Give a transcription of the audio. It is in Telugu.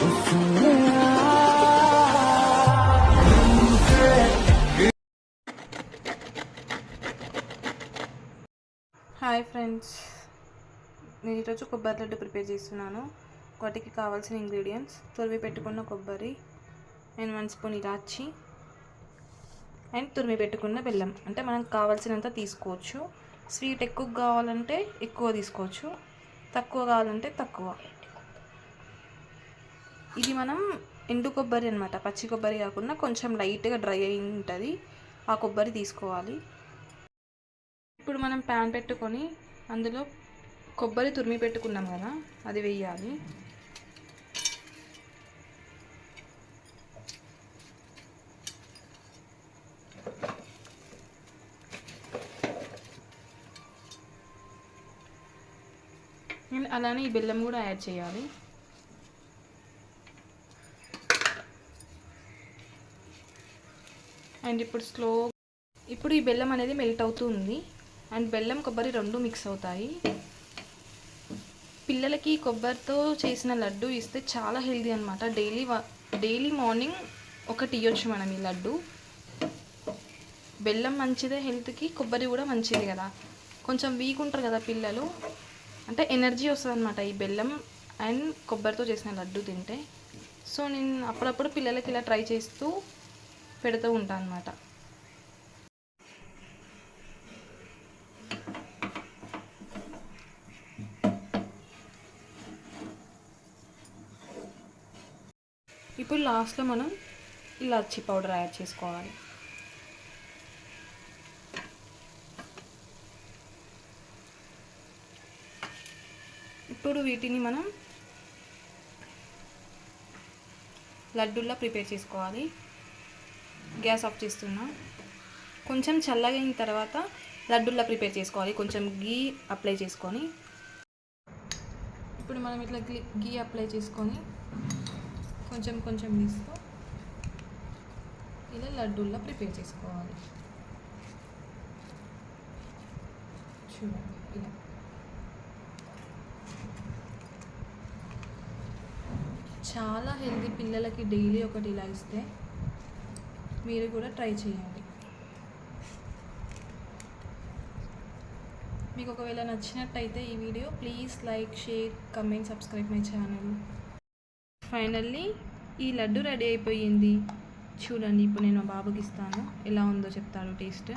హాయ్ ఫ్రెండ్స్, నేను ఈరోజు కొబ్బరి లడ్డు ప్రిపేర్ చేస్తున్నాను. వాటికి కావాల్సిన ఇంగ్రీడియంట్స్: తురిమి పెట్టుకున్న కొబ్బరి అండ్ 1 స్పూన్ ఇలాచి అండ్ తురిమి పెట్టుకున్న బెల్లం. అంటే మనకు కావాల్సినంత తీసుకోవచ్చు. స్వీట్ ఎక్కువ కావాలంటే ఎక్కువ తీసుకోవచ్చు, తక్కువ కావాలంటే తక్కువ. ఇది మనం ఎండు కొబ్బరి అనమాట, పచ్చి కొబ్బరి కాకుండా కొంచెం లైట్గా డ్రై అయి ఉంటుంది, ఆ కొబ్బరి తీసుకోవాలి. ఇప్పుడు మనం ప్యాన్ పెట్టుకొని అందులో కొబ్బరి తురిమి పెట్టుకున్నాం కదా, అది వేయాలి. అలానే ఈ బెల్లం కూడా యాడ్ చేయాలి. అండ్ ఇప్పుడు ఈ బెల్లం అనేది మెల్ట్ అవుతుంది. అండ్ బెల్లం కొబ్బరి రెండు మిక్స్ అవుతాయి. పిల్లలకి కొబ్బరితో చేసిన లడ్డు ఇస్తే చాలా హెల్దీ అనమాట. డైలీ మార్నింగ్ ఒకటి ఇవ్వచ్చు మనం ఈ లడ్డు. బెల్లం మంచిదే హెల్త్కి, కొబ్బరి కూడా మంచిది కదా. కొంచెం వీక్ ఉంటారు కదా పిల్లలు, అంటే ఎనర్జీ వస్తుంది అనమాట ఈ బెల్లం అండ్ కొబ్బరితో చేసిన లడ్డు తింటే. సో నేను అప్పుడప్పుడు పిల్లలకి ఇలా ట్రై చేస్తూ పెడుతూ ఉంటాను అనమాట. ఇప్పుడు లాస్ట్లో మనం ఇలాచి పౌడర్ యాడ్ చేసుకోవాలి. ఇప్పుడు వీటిని మనం లడ్డూల్లా ప్రిపేర్ చేసుకోవాలి. గ్యాస్ ఆఫ్ చేస్తున్నా. కొంచెం చల్లగా అయిన తర్వాత లడ్డూల్లా ప్రిపేర్ చేసుకోవాలి. కొంచెం గీ అప్లై చేసుకొని, ఇప్పుడు మనం ఇట్లా గీ అప్లై చేసుకొని కొంచెం కొంచెం తీస్తూ ఇలా లడ్డూల్లా ప్రిపేర్ చేసుకోవాలి. చూడండి, ఇలా చాలా హెల్దీ. పిల్లలకి డైలీ ఒకటి ఇలా ఇస్తే మీరు కూడా ట్రై చేయండి. మీకు ఒకవేళ నచ్చినట్టయితే ఈ video please like, share, comment, subscribe my channel. Finally ఈ లడ్డు రెడీ అయిపోయింది. చూడండి, ఇప్పుడు నేను మా బాబుకి ఇస్తాను, ఎలా ఉందో చెప్తాడు టేస్ట్.